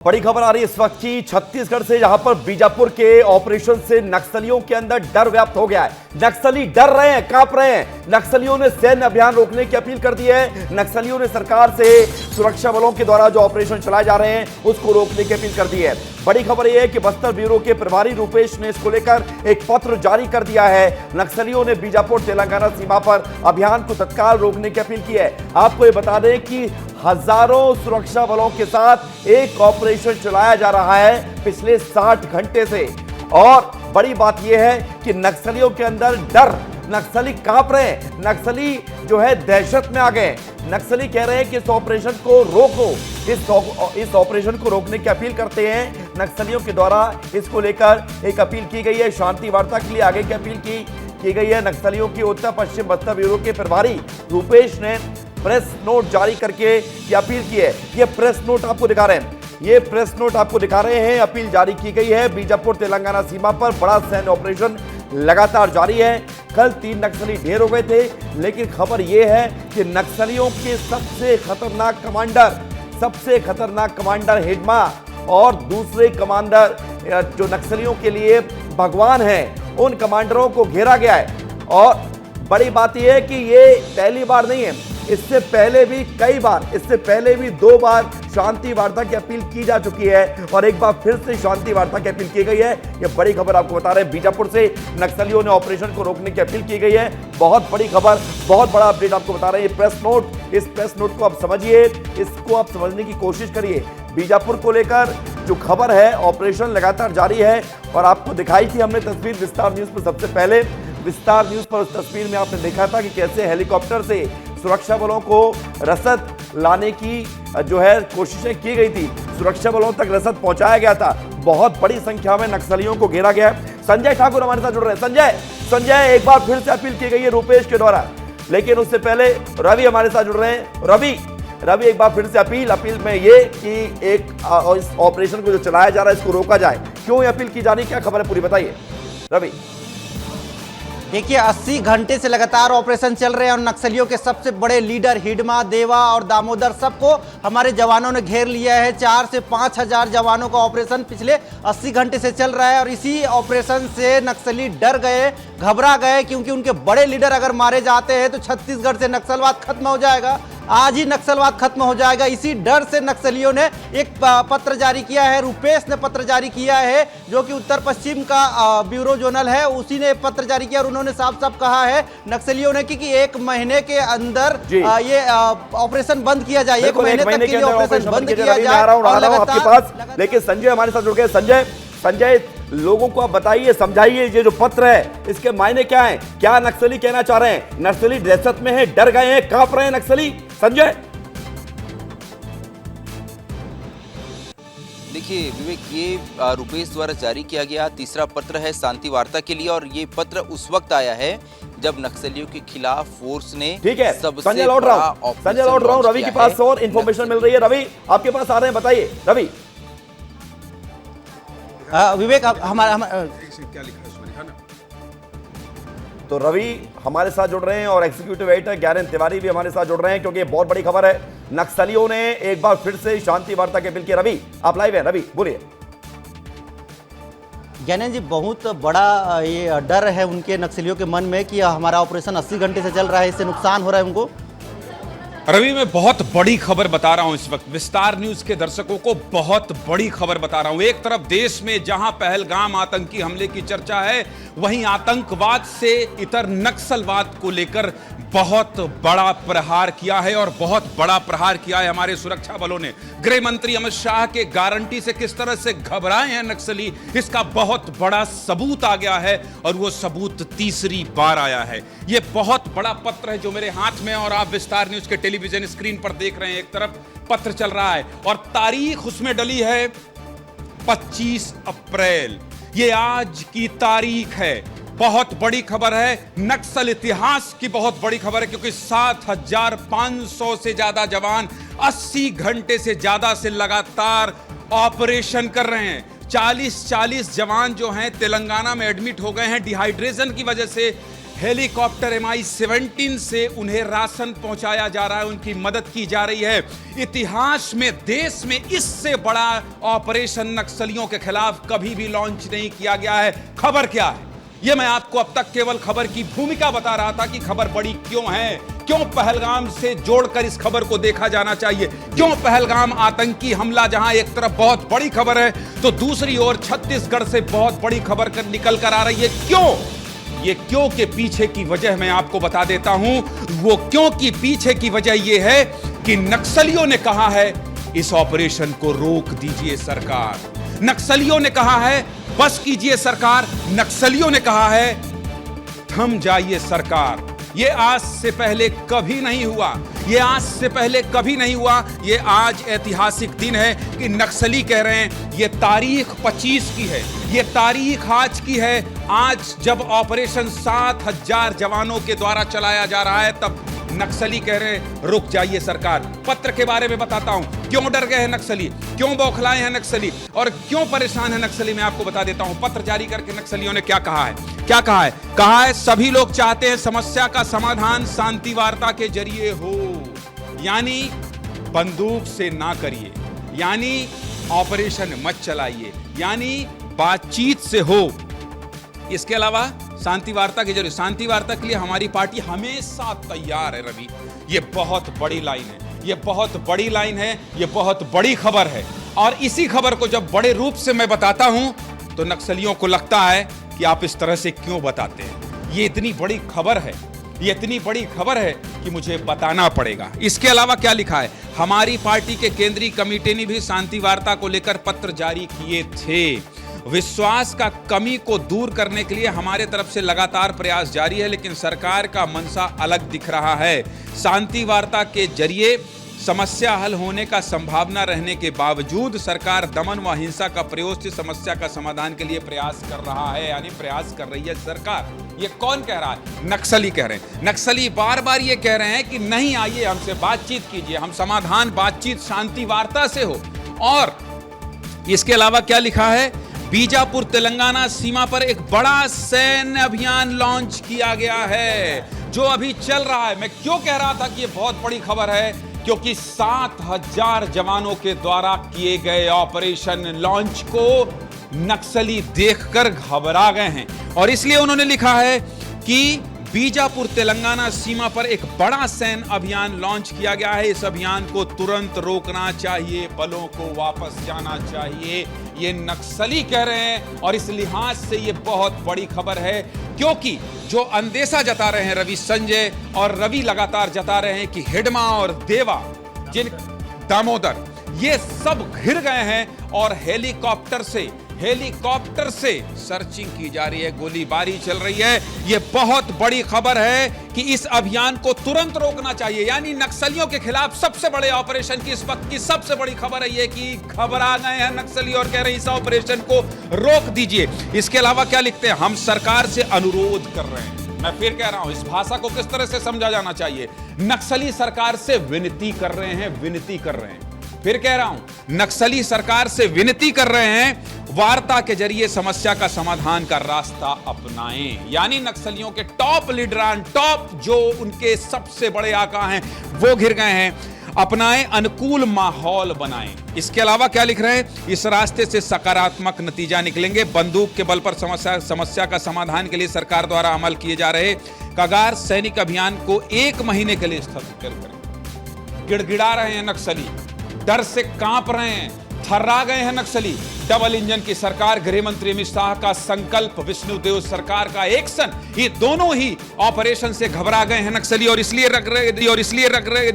बड़ी खबर आ रही है इस वक्त की छत्तीसगढ़ से, जहां पर बीजापुर के ऑपरेशन से नक्सलियों के अंदर डर व्याप्त हो गया है। नक्सली डर रहे हैं, कांप रहे हैं। नक्सलियों ने सैन्य अभियान रोकने की अपील कर दी है। नक्सलियों ने सरकार से सुरक्षा बलों के द्वारा जो ऑपरेशन चलाए जा रहे हैं उसको रोकने की अपील कर दी है। बड़ी खबर यह है कि बस्तर ब्यूरो के प्रभारी रूपेश ने इसको लेकर एक पत्र जारी कर दिया है। नक्सलियों ने बीजापुर तेलंगाना सीमा पर अभियान को तत्काल रोकने की अपील की है। आपको ये बता दें कि हजारों सुरक्षा बलों के साथ एक ऑपरेशन चलाया जा रहा है पिछले 60 घंटे से। और बड़ी बात यह है कि नक्सलियों के अंदर डर, नक्सली कांप रहे हैं, नक्सली जो है दहशत में आ गए। नक्सली कह रहे हैं कि इस ऑपरेशन को रोको, इस ऑपरेशन को रोकने की अपील करते हैं। नक्सलियों के द्वारा इसको लेकर एक अपील की गई है, शांति वार्ता के लिए आगे की अपील की गई है। नक्सलियों की उत्तर पश्चिम बस्तर ब्यूरो के प्रभारी रूपेश ने प्रेस नोट जारी करके ये अपील की है। ये प्रेस नोट आपको दिखा रहे हैं, ये प्रेस नोट आपको दिखा रहे हैं। अपील जारी की गई है। बीजापुर तेलंगाना सीमा पर बड़ा सैन्य ऑपरेशन लगातार जारी है। कल 3 नक्सली ढेर हो गए थे, लेकिन खबर यह है कि नक्सलियों के सबसे खतरनाक कमांडर हिडमा और दूसरे कमांडर जो नक्सलियों के लिए भगवान हैं, उन कमांडरों को घेरा गया है। और बड़ी बात यह है कि ये पहली बार नहीं है, इससे पहले भी कई बार, इससे पहले भी 2 बार शांति वार्ता की अपील की जा चुकी है और एक बार फिर से शांति वार्ता की अपील की गई है। यह बड़ी खबर आपको बता रहे हैं। बीजापुर से नक्सलियों ने ऑपरेशन को रोकने की अपील की गई है। बहुत बड़ी खबर, बहुत बड़ा अपडेट आपको बता रहे हैं। ये प्रेस नोट, इस प्रेस नोट को आप समझिए, इसको आप समझने की कोशिश करिए। बीजापुर को लेकर जो खबर है, ऑपरेशन लगातार जारी है और आपको दिखाई थी हमने तस्वीर विस्तार न्यूज पर। सबसे पहले विस्तार न्यूज पर उस तस्वीर में आपने देखा था कि कैसे हेलीकॉप्टर से सुरक्षा बलों को रसद लाने की जो है कोशिशें की गई थी। सुरक्षा बलों तक रसद पहुंचाया गया था। बहुत बड़ी संख्या में नक्सलियों को घेरा गया है। संजय ठाकुर हमारे साथ जुड़ रहे हैं। संजय, एक बार फिर से अपील की गई है रूपेश के द्वारा, लेकिन उससे पहले रवि हमारे साथ जुड़ रहे हैं। रवि, एक बार फिर से अपील में ये कि एक इस ऑपरेशन को जो चलाया जा रहा है इसको रोका जाए, क्यों ये अपील की जा रही, क्या खबर है पूरी बताइए रवि। देखिए, 80 घंटे से लगातार ऑपरेशन चल रहे हैं और नक्सलियों के सबसे बड़े लीडर हिडमा, देवा और दामोदर सबको हमारे जवानों ने घेर लिया है। 4 से 5 हजार जवानों का ऑपरेशन पिछले 80 घंटे से चल रहा है और इसी ऑपरेशन से नक्सली डर गए, घबरा गए, क्योंकि उनके बड़े लीडर अगर मारे जाते हैं तो छत्तीसगढ़ से नक्सलवाद खत्म हो जाएगा। आज ही नक्सलवाद खत्म हो जाएगा। इसी डर से नक्सलियों ने एक पत्र जारी किया है। रूपेश ने पत्र जारी किया है, जो कि उत्तर पश्चिम का ब्यूरो जोनल है, उसी ने पत्र जारी किया और उन्होंने साफ साफ कहा है नक्सलियों ने कि 1 महीने के अंदर ये ऑपरेशन बंद किया जाए। 1 महीने तक के लिए ऑपरेशन बंद किया जाए। आपके पास लेकिन संजय हमारे साथ जुड़ गए। संजय, लोगों को आप बताइए, समझाइए, ये जो पत्र है इसके मायने क्या हैं? क्या नक्सली कहना चाह रहे हैं? नक्सली दहशत में है, डर गए हैं, कांप रहे हैं नक्सली। संजय, देखिए विवेक, ये रूपेश द्वारा जारी किया गया तीसरा पत्र है शांति वार्ता के लिए और ये पत्र उस वक्त आया है जब नक्सलियों के खिलाफ फोर्स ने, ठीक है, संजय लौट रहा हूं रवि के पास और इंफॉर्मेशन मिल रही है। रवि, आपके पास आ रहे हैं, बताइए रवि। विवेक, हमारा क्या लिखा है उसमें, लिखा ना। तो रवि हमारे साथ जुड़ रहे हैं और एग्जीक्यूटिव एडिटर ज्ञानेंद्र तिवारी भी हमारे साथ जुड़ रहे हैं, क्योंकि ये बहुत बड़ी खबर है। नक्सलियों ने एक बार फिर से शांति वार्ता की अपील की। रवि, आप लाइव हैं, रवि बोलिए। ज्ञानेंद्र जी, बहुत बड़ा ये डर है उनके नक्सलियों के मन में कि हमारा ऑपरेशन 80 घंटे से चल रहा है, इससे नुकसान हो रहा है उनको। रवि, मैं बहुत बड़ी खबर बता रहा हूं इस वक्त, विस्तार न्यूज के दर्शकों को बहुत बड़ी खबर बता रहा हूं। एक तरफ देश में जहां पहलगाम आतंकी हमले की चर्चा है, वहीं आतंकवाद से इतर नक्सलवाद को लेकर बहुत बड़ा प्रहार किया है और बहुत बड़ा प्रहार किया है हमारे सुरक्षा बलों ने। गृह मंत्री अमित शाह के गारंटी से किस तरह से घबराए हैं नक्सली, इसका बहुत बड़ा सबूत आ गया है और वो सबूत तीसरी बार आया है। ये बहुत बड़ा पत्र है जो मेरे हाथ में, और आप विस्तार न्यूज के टेलीविजन स्क्रीन पर देख रहे हैं। एक तरफ पत्र चल रहा है और तारीख उसमें डली है 25 अप्रैल। ये आज की तारीख है। बहुत बड़ी खबर है, नक्सल इतिहास की बहुत बड़ी खबर है, क्योंकि 7500 से ज्यादा जवान 80 घंटे से ज्यादा से लगातार ऑपरेशन कर रहे हैं। 40 जवान जो हैं तेलंगाना में एडमिट हो गए हैं डिहाइड्रेशन की वजह से। हेलीकॉप्टर MI-17 से उन्हें राशन पहुंचाया जा रहा है, उनकी मदद की जा रही है। इतिहास में, देश में इससे बड़ा ऑपरेशन नक्सलियों के खिलाफ कभी भी लॉन्च नहीं किया गया है। खबर क्या है? यह मैं आपको अब तक केवल खबर की भूमिका बता रहा था कि खबर बड़ी क्यों है, क्यों पहलगाम से जोड़कर इस खबर को देखा जाना चाहिए, क्यों पहलगाम आतंकी हमला जहां एक तरफ बहुत बड़ी खबर है तो दूसरी ओर छत्तीसगढ़ से बहुत बड़ी खबर निकल कर आ रही है। क्यों? ये क्यों के पीछे की वजह मैं आपको बता देता हूं। वो क्यों की पीछे की वजह यह है कि नक्सलियों ने कहा है इस ऑपरेशन को रोक दीजिए सरकार। नक्सलियों ने कहा है बस कीजिए सरकार। नक्सलियों ने कहा है थम जाइए सरकार। ये आज से पहले कभी नहीं हुआ, ये आज से पहले कभी नहीं हुआ। ये आज ऐतिहासिक दिन है कि नक्सली कह रहे हैं, ये तारीख 25 की है, ये तारीख आज की है। आज जब ऑपरेशन 7000 जवानों के द्वारा चलाया जा रहा है तब नक्सली कह रहे हैं रुक जाइए सरकार। पत्र के बारे में बताता हूं, क्यों डर गए हैं नक्सली, क्यों बौखलाए हैं नक्सली और क्यों परेशान है नक्सली, मैं आपको बता देता हूं। पत्र जारी करके नक्सलियों ने क्या कहा है? क्या कहा है? कहा है सभी लोग चाहते हैं समस्या का समाधान शांति वार्ता के जरिए हो, यानी बंदूक से ना करिए, यानी ऑपरेशन मत चलाइए, यानी बातचीत से हो। इसके अलावा शांति वार्ता के जरिए, शांति वार्ता के लिए हमारी पार्टी हमेशा तैयार है। रवि, ये बहुत बड़ी लाइन है, ये बहुत बड़ी लाइन है, ये बहुत बड़ी खबर है। और इसी खबर को जब बड़े रूप से मैं बताता हूं तो नक्सलियों को लगता है कि आप इस तरह से क्यों बताते हैं। ये इतनी बड़ी खबर है, ये इतनी बड़ी खबर है कि मुझे बताना पड़ेगा। इसके अलावा क्या लिखा है? हमारी पार्टी के केंद्रीय कमेटी ने भी शांति वार्ता को लेकर पत्र जारी किए थे। विश्वास का कमी को दूर करने के लिए हमारे तरफ से लगातार प्रयास जारी है, लेकिन सरकार का मनसा अलग दिख रहा है। शांति वार्ता के जरिए समस्या हल होने का संभावना रहने के बावजूद सरकार दमन व हिंसा का प्रयोग से समस्या का समाधान के लिए प्रयास कर रहा है, यानी प्रयास कर रही है सरकार। ये कौन कह रहा है? नक्सली कह रहे हैं। नक्सली बार बार ये कह रहे हैं कि नहीं, आइए हमसे बातचीत कीजिए, हम समाधान बातचीत शांति वार्ता से हो। और इसके अलावा क्या लिखा है? बीजापुर तेलंगाना सीमा पर एक बड़ा सैन्य अभियान लॉन्च किया गया है जो अभी चल रहा है। मैं क्यों कह रहा था कि ये बहुत बड़ी खबर है? क्योंकि 7000 जवानों के द्वारा किए गए ऑपरेशन लॉन्च को नक्सली देखकर घबरा गए हैं और इसलिए उन्होंने लिखा है कि बीजापुर तेलंगाना सीमा पर एक बड़ा सैन्य अभियान लॉन्च किया गया है। इस अभियान को तुरंत रोकना चाहिए, बलों को वापस जाना चाहिए, ये नक्सली कह रहे हैं। और इस लिहाज से ये बहुत बड़ी खबर है क्योंकि जो अंदेशा जता रहे हैं रवि, संजय और रवि लगातार जता रहे हैं कि हिडमा और देवा, जिन दामोदर, ये सब घिर गए हैं और हेलीकॉप्टर से सर्चिंग की जा रही है, गोलीबारी चल रही है। यह बहुत बड़ी खबर है कि इस अभियान को तुरंत रोकना चाहिए, यानी नक्सलियों के खिलाफ सबसे बड़े ऑपरेशन की इस वक्त की सबसे बड़ी खबर है यह कि घबरा गए हैं नक्सली और कह रहे हैं इस ऑपरेशन को रोक दीजिए। इसके अलावा क्या लिखते हैं? हम सरकार से अनुरोध कर रहे हैं। मैं फिर कह रहा हूं, इस भाषा को किस तरह से समझा जाना चाहिए? नक्सली सरकार से विनती कर रहे हैं, विनती कर रहे हैं। फिर कह रहा हूं, नक्सली सरकार से विनती कर रहे हैं वार्ता के जरिए समस्या का समाधान का रास्ता अपनाएं, यानी नक्सलियों के टॉप लीडरान, टॉप जो उनके सबसे बड़े आका हैं वो घिर गए हैं, अपनाएं, अनुकूल माहौल बनाएं। इसके अलावा क्या लिख रहे हैं? इस रास्ते से सकारात्मक नतीजा निकलेंगे। बंदूक के बल पर समस्या का समाधान के लिए सरकार द्वारा अमल किए जा रहे कगार सैनिक अभियान को 1 महीने के लिए स्थगित करें। गिड़गिड़ा रहे हैं नक्सली, डर से कांप रहे हैं, थर्रा गए हैं नक्सली। डबल इंजन की सरकार, गृह मंत्री अमित शाह का संकल्प, विष्णुदेव सरकार का एक्शन, ये दोनों ही ऑपरेशन से घबरा गए हैं नक्सली और इसलिए रख रहे